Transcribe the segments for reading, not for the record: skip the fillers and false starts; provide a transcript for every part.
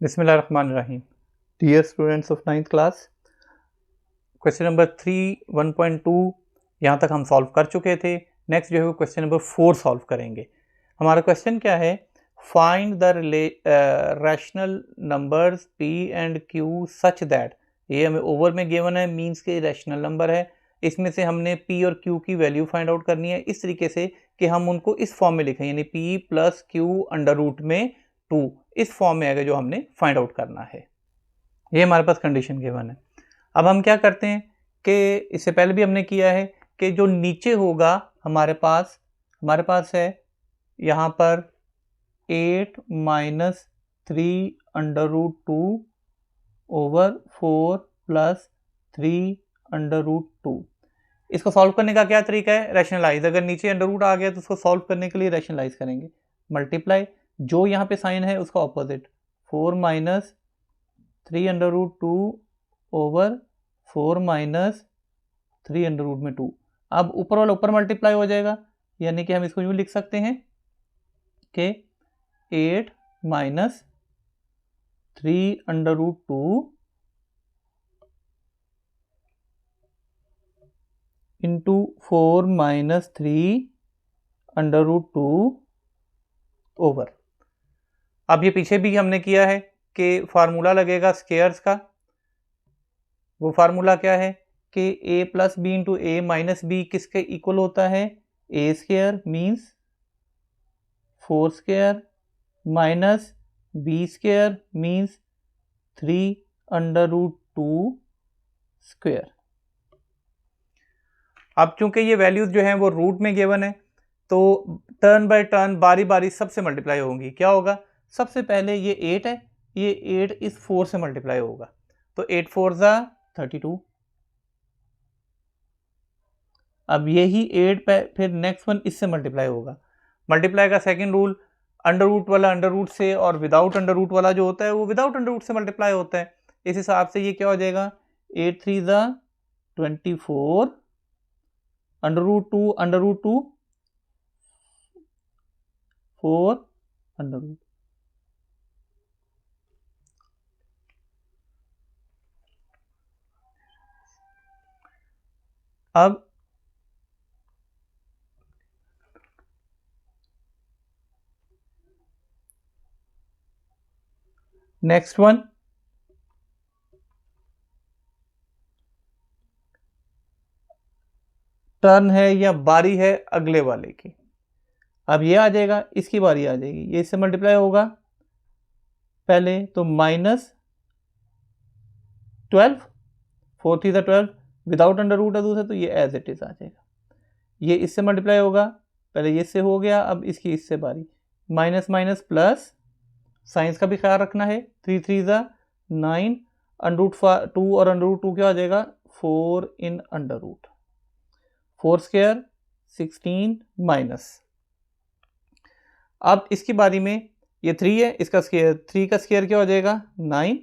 बिस्मिल्लाहिर्रहमानिर्रहीम। Dear students of 9th class, question number 3 1.2 यहाँ तक हम सॉल्व कर चुके थे। नेक्स्ट जो है वो क्वेश्चन नंबर 4 सॉल्व करेंगे। हमारा क्वेश्चन क्या है? Find the rational numbers P and Q such that, ये हमें ओवर में गिवन है, मीन्स के रैशनल नंबर है। इसमें से हमने पी और क्यू की वैल्यू फाइंड आउट करनी है इस तरीके से कि हम उनको इस फॉर्म में लिखें, यानी P plus Q under root में 2, इस फॉर्म में आएगा जो हमने फाइंड आउट करना है। ये हमारे पास कंडीशन गिवन है। अब हम क्या करते हैं कि इससे पहले भी हमने किया है कि जो नीचे होगा हमारे पास है यहाँ पर 8 minus 3 under root 2 over 4 plus 3 under root 2। इसको सॉल्व करने का क्या तरीका है? रैशनलाइज। अगर नीचे अंडर रूट आ गया तो उसको सॉल्व करने के लिए रैशनलाइज करेंगे। मल्टीप्लाई, जो यहाँ पे साइन है उसका opposite, 4 minus 3 under root 2 over 4 minus 3 under root में 2। अब ऊपर वाला ऊपर मल्टीप्लाई हो जाएगा, यानी कि हम इसको यूं लिख सकते हैं कि 8 minus 3 under root 2 into 4 minus 3 under root 2 over. अब ये पीछे भी हमने किया है कि फार्मूला लगेगा स्केयर्स का। वो फार्मूला क्या है कि a plus B into A minus B किसके इक्वल होता है? A square means 4 square minus B square means 3 under root 2 square. अब चूंकि ये वैल्यूज जो हैं वो रूट में गिवन है तो टर्न बाय टर्न बारी बारी सबसे मल्टीप्लाई होंगी। क्या होगा? सबसे पहले ये 8 है, ये 8 इस 4 से मल्टीप्लाई होगा, तो 8 4 ज़ा 32। अब यही 8 पे फिर नेक्स्ट वन इससे मल्टीप्लाई होगा। मल्टीप्लाई का सेकंड रूल, अंडर रूट वाला अंडर रूट से और विदाउट अंडर रूट वाला जो होता है वो विदाउट अंडर रूट से मल्टीप्लाई होता है। इस हिसाब से ये क्या हो जाएगा? 8 3 ज़ा 24 अंडर रूट 2 4 अंडर रूट। अब नेक्स्ट वन, टर्न है या बारी है अगले वाले की। अब ये आ जाएगा, इसकी बारी आ जाएगी, ये इससे मल्टीप्लाई होगा पहले तो माइनस 12, 4 3 12 विदाउट अंडर रूट है दूसरा, तो ये एज इट इज आ जाएगा। ये इससे मल्टीप्लाई होगा, पहले ये इससे हो गया, अब इसकी इससे बारी, माइनस माइनस प्लस, साइंस का भी ख्याल रखना है, 3 3 ज़ा 9 अंडर रूट 2 और अंडर रूट 2 क्या आ जाएगा? 4 in under root 4 square 16 minus. अब इसकी बारी में ये 3 है, इसका स्क्वायर 3 का स्क्वायर क्या हो जाएगा? 9,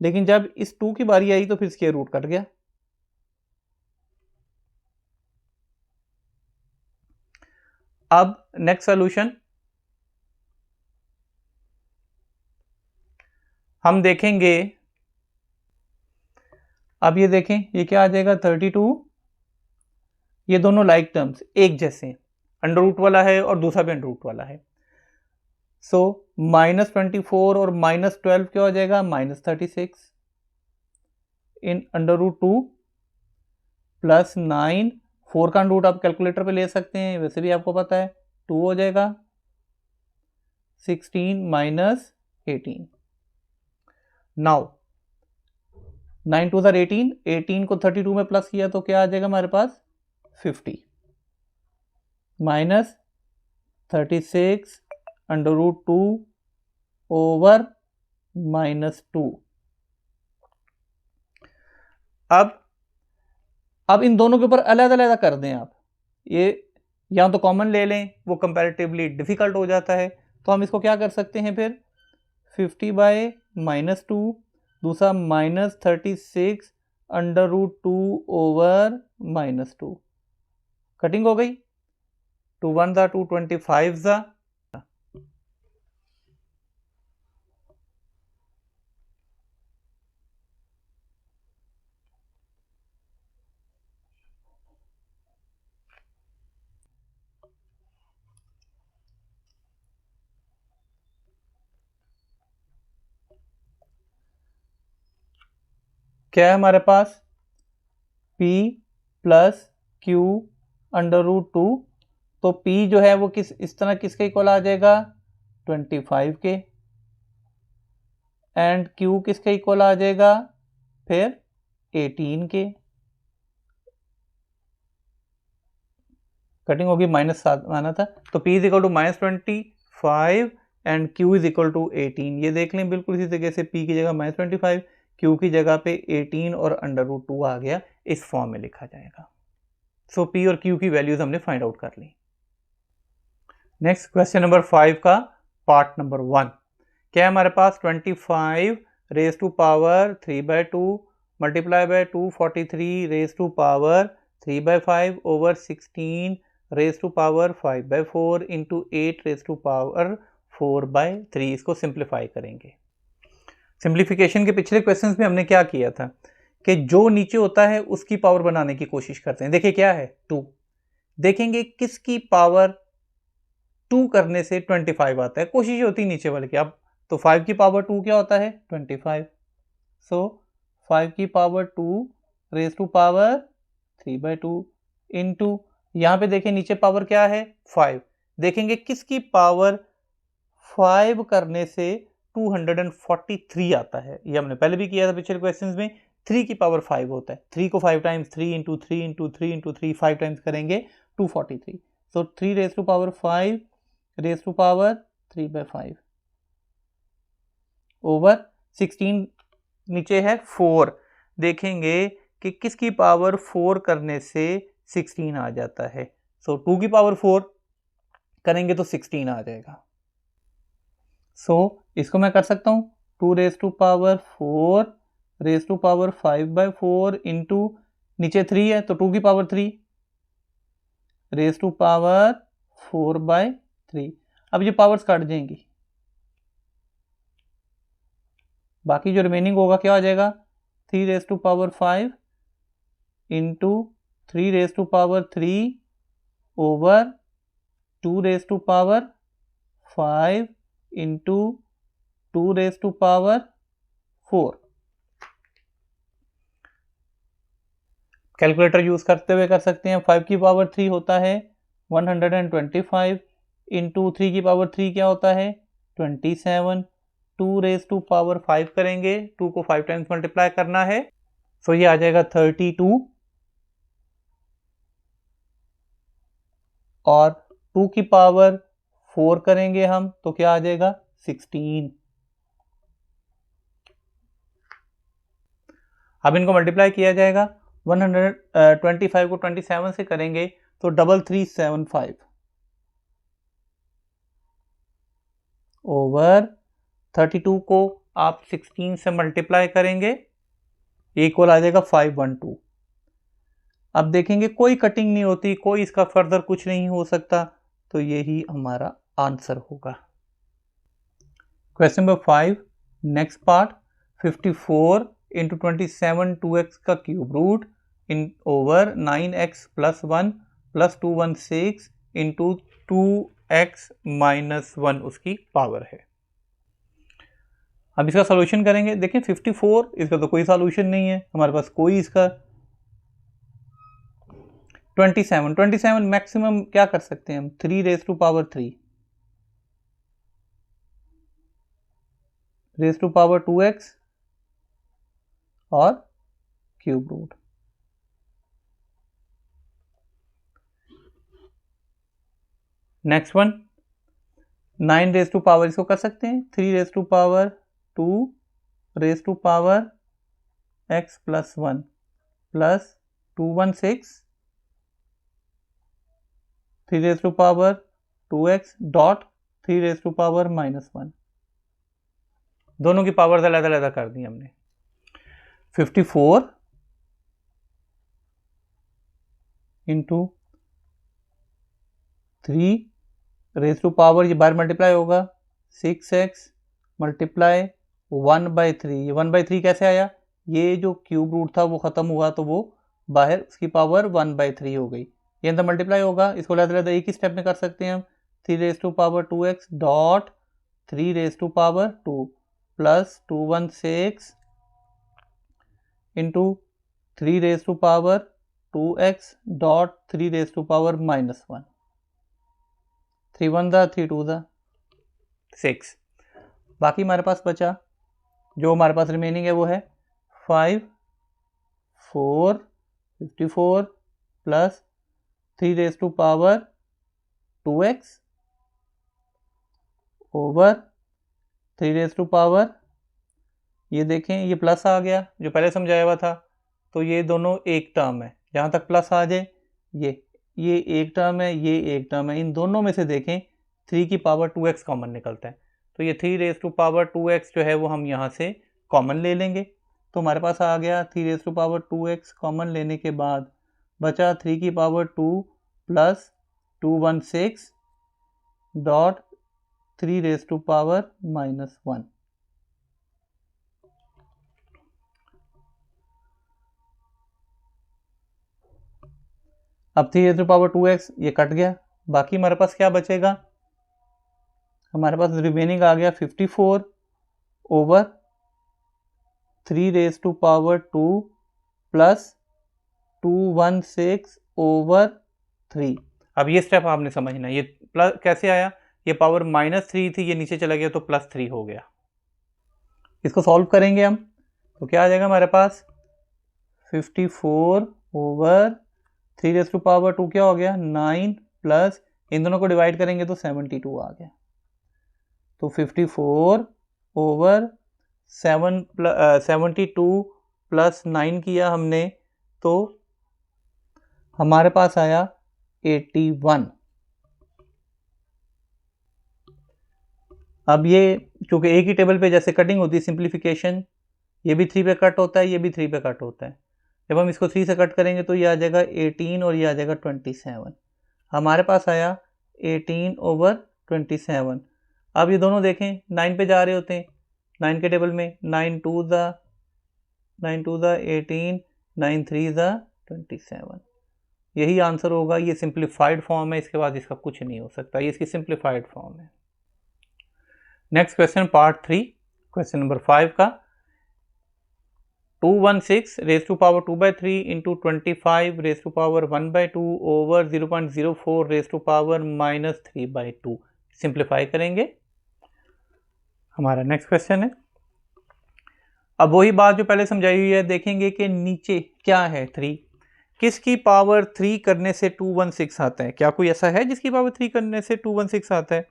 लेकिन जब इस 2 की बारी आई तो फिर स्क्वायर रूट कट गया। अब नेक्स्ट सॉल्यूशन हम देखेंगे। अब ये देखें, ये क्या आ जाएगा? 32, ये दोनों लाइक टर्म्स एक जैसे, अंडर रूट वाला है और दूसरा भी अंडर रूट वाला है। सो माइनस 24 और माइनस 12 क्या हो जाएगा? Minus 36 in under root 2 plus 9, 4 का रूट आप कैलकुलेटर पे ले सकते हैं, वैसे भी आपको पता है 2 हो जाएगा, 16 माइनस 18। नाउ 9 2 18, 18 को 32 में प्लस किया तो क्या आ जाएगा हमारे पास? 50 minus 36 under root 2 over minus 2। अब इन दोनों के ऊपर अलग अलग कर दें आप, ये या तो कॉमन ले लें, वो कंपैरेटिवली डिफिकल्ट हो जाता है, तो हम इसको क्या कर सकते हैं फिर? 50 बाय माइनस 2, दूसरा minus 36 under root 2 over minus 2, cutting हो गई, 2 1 ज़ा 2 25 ज़ा क्या है हमारे पास, p plus Q under root 2, तो p जो है वो इस तरह किसके इक्वल आ जाएगा, 25 के, एंड q किसके इक्वल आ जाएगा, फिर 18 के। कटिंग होगी -7 आना था, तो p is equal to -25 and q is equal to 18। ये देख लें बिल्कुल इसी तरीके से p की जगह -25, q की जगह पे 18 और अंडर रूट 2 आ गया, इस फॉर्म में लिखा जाएगा। सो p और q की वैल्यूज हमने फाइंड आउट कर ली। नेक्स्ट क्वेश्चन नंबर 5 का पार्ट नंबर 1, क्या है हमारे पास, 25 raise to power 3/2 multiply by 243 raise to power 3/5 over 16 raise to power 5/4 into 8 raise to power 4/3। इसको सिंप्लीफाई करेंगे। सिंप्लीफिकेशन के पिछले क्वेश्चंस में हमने क्या किया था कि जो नीचे होता है उसकी पावर बनाने की कोशिश करते हैं। देखिए क्या है, 2, देखेंगे किसकी पावर 2 करने से 25 आता है, कोशिश होती है नीचे वाले की। अब तो 5 की पावर 2 क्या होता है, 25। सो 5 की power 2 raise to power 3/2 into, यहाँ पे देखें नीचे पावर क्या है, 5। देखेंगे किसकी पावर 5 करने से 243 आता है। ये हमने पहले भी किया था पिछले क्वेश्चंस में। 3 की पावर 5 होता है, 3 को 5 times 3 into 3 into 3 into 3 5 times करेंगे 243। So 3 raise to power 5 raise to power 3/5 over 16 नीचे है 4। देखेंगे कि किसकी पावर 4 करने से 16 आ जाता है। सो 2 की पावर 4 करेंगे तो 16 आ जाएगा। सो इसको मैं कर सकता हूं 2 raise to power 4 raise to power 5/4 into, नीचे 3 है तो 2 की पावर 3 रेज टू पावर 4/3। अब ये पावर्स काट जाएंगी, बाकी जो रिमेनिंग होगा क्या हो जाएगा, 3 raise to power 5 into 3 raise to power 3 over 2 raise to power 5 into 2 raise to power 4। Calculator use करते हुए कर सकते हैं। 5 की पावर 3 होता है 125 इंटू 3 की पावर 3 क्या होता है 27। 2 रेज टू पावर 5 करेंगे, 2 को 5 टाइम्स मल्टीप्लाई करना है, सो ये आ जाएगा 32 और 2 की पावर 4 करेंगे हम तो क्या आ जाएगा 16। अब इनको मल्टीप्लाई किया जाएगा, 125 को 27 से करेंगे तो 3375 ओवर 32 को आप 16 से मल्टीप्लाई करेंगे, इक्वल आ जाएगा 512। अब देखेंगे कोई कटिंग नहीं होती, कोई इसका फर्दर कुछ नहीं हो सकता, तो यही हमारा आंसर होगा। Question number 5 next part, 54 into 27 2x का cube root in over 9x plus 1 plus 216 into 2x minus 1 उसकी पावर है। अब इसका सॉल्यूशन करेंगे। देखें 54 इसका तो कोई सॉल्यूशन नहीं है हमारे पास, कोई इसका 27 मैक्सिमम क्या कर सकते हैं हम, 3 raise to power 3 raise to power 2x और cube root. Next one 9 raise to power, इसको कर सकते हैं 3 raise to power 2 raise to power x plus 1 plus 216 3 raise to power 2x dot 3 raise to power minus 1। दोनों की power अलग अलग कर दी हमने। 54 इंटू 3 रेज टू पावर, ये बाहर मल्टीप्लाई होगा 6x मल्टीप्लाई 1/3। ये 1/3 कैसे आया, ये जो क्यूब रूट था वो खत्म हुआ तो वो बाहर उसकी पावर 1/3 हो गई। ये अंदर मल्टीप्लाई होगा, इसको अलग एक ही स्टेप में कर सकते हैं हम। 3 raise to power 2x dot 3 raise to power 2 plus 216 into 3 raise to power 2x dot 3 raise to power -1। 3 1 दा 3 2 दा 6। बाकी हमारे पास बचा, जो हमारे पास रिमेनिंग है वो है 5 4 54 plus 3 raise to power 2x over 3 raise to power, ये देखें ये प्लस आ गया जो पहले समझाया हुआ था, तो ये दोनों एक टर्म है, जहाँ तक प्लस आ जाए ये एक टर्म है, ये एक टर्म है, इन दोनों में से देखें 3 की पावर 2x कॉमन निकलता है, तो ये 3 रेज टू पावर 2x जो है वो हम यहाँ से कॉमन ले लेंगे, तो हमारे पास आ गया 3 raise to power 2x। Common लेने के बाद बचा 3 की power 2 plus 216 dot 3 raise to power -1। अब 3 रेज टू पावर 2x ये कट गया, बाकी हमारे पास क्या बचेगा, हमारे पास रिमेनिंग आ गया 54 over 3 raise to power 2 plus 216 over 3। अब ये स्टेप आपने समझना, ये प्लस कैसे आया, ये पावर -3 थी, ये नीचे चला गया तो +3 हो गया। इसको सॉल्व करेंगे हम, तो क्या आ जाएगा हमारे पास 54 ओवर 3 रेज टू पावर 2 क्या हो गया 9 प्लस इन दोनों को डिवाइड करेंगे तो 72 आ गया, तो 54 ओवर 72 प्लस 9 किया हमने तो हमारे पास आया 81। अब ये क्योंकि एक ही टेबल पे जैसे कटिंग होती है सिंप्लीफिकेशन, ये भी 3 पे कट होता है, ये भी 3 पे कट होता है, जब हम इसको 3 से कट करेंगे तो ये आ जाएगा 18 और ये आ जाएगा 27। हमारे पास आया 18 ओवर 27। अब ये दोनों देखें 9 पे जा रहे होते हैं, 9 के टेबल में 9 2 ज़ा 18 9 3 ज़ा 27, यही आंसर होगा। ये सिंप्लीफाइड फॉर्म है, इसके बाद इसका कुछ नहीं हो सकता, ये इसकी सिंप्लीफाइड फॉर्म है। Next question part 3 question number 5 का 216 raise to power 2/3 into 25 raise to power 1/2 over 0.04 raise to power -3/2 simplify करेंगे। हमारा नेक्स्ट क्वेश्चन है, अब वही बात जो पहले समझाई हुई है, देखेंगे कि नीचे क्या है 3, किसकी पावर 3 करने से 216 आता है, क्या कोई ऐसा है जिसकी पावर 3 करने से 216 आता है।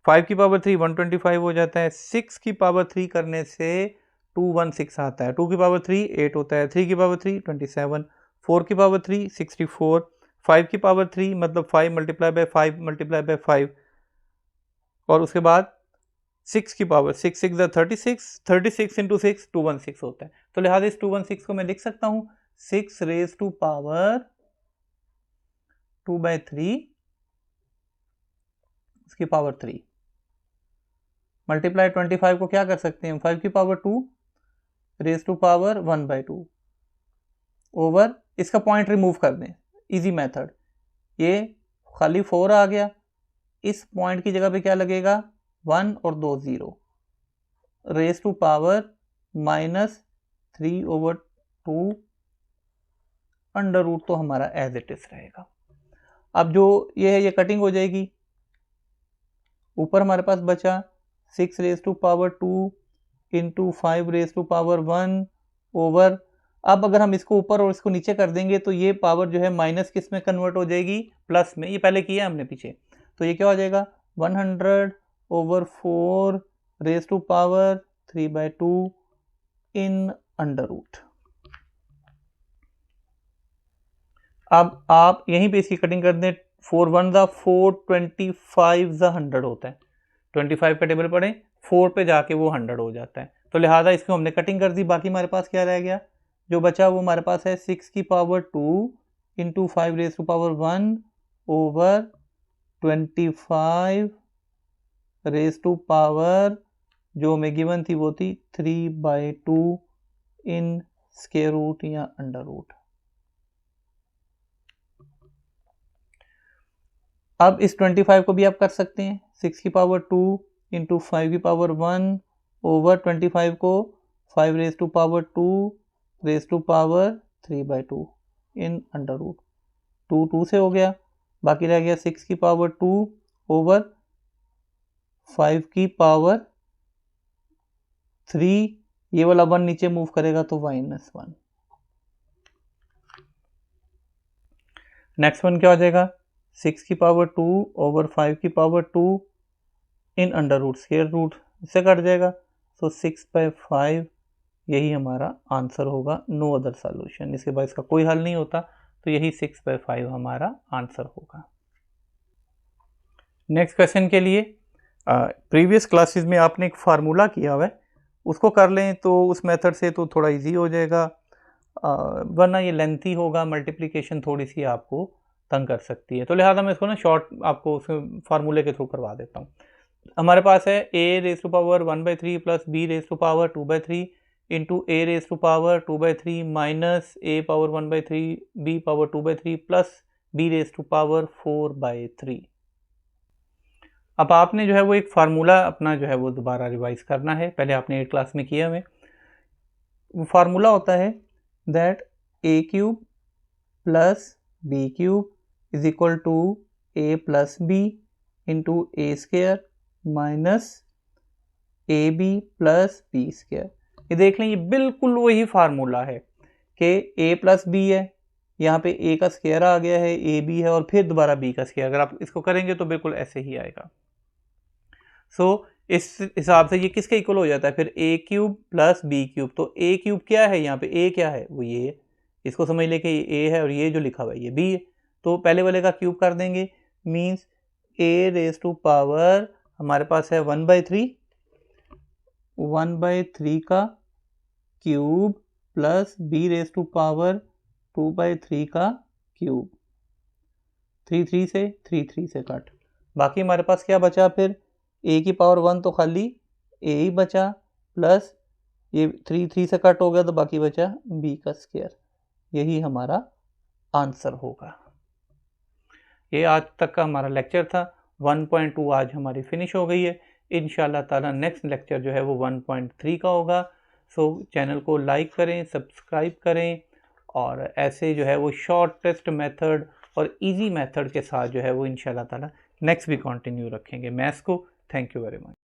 5 की पावर 3 125 हो जाता है, 6 की पावर 3 करने से 216 आता है, 2 की पावर 3 8 होता है, 3 की पावर 3 27, 4 की पावर 3 64, 5 की पावर 3 मतलब 5 मल्टीप्लाई बाय 5 मल्टीप्लाई बाय 5, और उसके बाद 6 की पावर 6 6 36 इंटू 6 216 होता है, तो लिहाजा इस 216 को मैं लिख सकता हूँ 6 रेज टू पावर 2/3 उसकी पावर 3 मल्टीप्लाई 25 को क्या कर सकते हैं 5 की power 2 raise to power 1/2 over, इसका पॉइंट रिमूव कर दें, इजी मेथड, ये खाली 4 आ गया, इस पॉइंट की जगह पे क्या लगेगा 1 और 2 0 raise to power -3/2 under root, तो हमारा एज इट इज रहेगा। अब जो ये है ये कटिंग हो जाएगी, ऊपर हमारे पास बचा 6 raise to power 2 into 5 raise to power 1 over, अब अगर हम इसको ऊपर और इसको नीचे कर देंगे तो ये पावर जो है माइनस किस में कन्वर्ट हो जाएगी प्लस में, ये पहले किया हमने पीछे, तो ये क्या हो जाएगा 100 over 4 raise to power 3/2 in under root. अब आप यहीं पे इसकी कटिंग कर दें, 4 1 ज़ा 4 25 ज़ा 100 होता है, 25 का टेबल पढ़े 4 पे जाके वो 100 हो जाता है, तो लिहाजा इसको हमने कटिंग कर दी। बाकी हमारे पास क्या रह गया, जो बचा वो हमारे पास है 6 की power 2 into 5 raise to power 1 over 25 raise to power जो हमें गिवन थी वो थी 3/2 इन स्क्वायर रूट या अंडर रूट। अब इस 25 को भी आप कर सकते हैं, 6 की पावर 2 इंटू 5 की पावर 1 ओवर 25 को 5 raise to power 2 raise to power 3/2 in under root 2 से हो गया, बाकी रह गया 6 की पावर 2 ओवर 5 की पावर 3, ये वाला 1 नीचे मूव करेगा तो -1। नेक्स्ट वन क्या हो जाएगा, 6 की पावर 2 ओवर 5 की power 2 in under root, square root इससे कट जाएगा, सो 6/5 यही हमारा आंसर होगा, नो अदर सॉल्यूशन। इसके बाद इसका कोई हल नहीं होता, तो यही 6/5 हमारा आंसर होगा। नेक्स्ट क्वेश्चन के लिए प्रीवियस क्लासेस में आपने एक फार्मूला किया हुआ है, उसको कर लें तो उस मेथड से तो थोड़ा इजी हो जाएगा, वरना ये लेंथी होगा, मल्टीप्लिकेशन थोड़ी सी आपको तंग कर सकती है, तो लिहाजा मैं इसको ना शॉर्ट आपको उस फार्मूले के थ्रू करवा देता हूँ। हमारे पास है a raise to power 1/3 plus b raise to power 2/3 into a raise to power 2/3 minus a power 1/3 b power 2/3 plus b raise to power 4/3। अब आपने जो है वो एक फार्मूला अपना जो है वो दोबारा रिवाइज करना है, पहले आपने 8 क्लास में किया हुए। वो फार्मूला होता है that a³ plus b³ is equal to a plus b into a² minus ab plus b²। ये देख लें, ये बिल्कुल वही फार्मूला है कि a प्लस b है, यहाँ पे a का स्क्वायर आ गया है, ab है और फिर दोबारा b का स्क्वायर। अगर आप इसको करेंगे तो बिल्कुल ऐसे ही आएगा। सो इस हिसाब से ये किसके इक्वल हो जाता है फिर, a³ प्लस b³। तो a³ क्या है, यहाँ पे a क्या है, वो ये है, इसको समझ ले कि ये a है और ये जो लिखा हुआ है ये b है, तो पहले वाले का क्यूब कर देंगे, means a raise to power हमारे पास है 1/3 का cube plus b raise to power 2/3 का क्यूब, 3 से 3 से कट, बाकी हमारे पास क्या बचा फिर, a की पावर 1 तो खाली a ही बचा, प्लस ये 3 से कट हो गया तो बाकी बचा b का स्क्वायर, यही हमारा आंसर होगा। ये आज तक का हमारा लेक्चर था। 1.2 आज हमारी फिनिश हो गई है। इंशाल्लाह ताला नेक्स्ट लेक्चर जो है वो 1.3 का होगा। सो चैनल को लाइक करें, सब्सक्राइब करें और ऐसे जो है वो शॉर्टेस्ट मेथड और इजी मेथड के साथ जो है वो इंशाल्लाह ताला नेक्स्ट भी कंटिन्यू रखेंगे मैथ्स को। Thank you very much.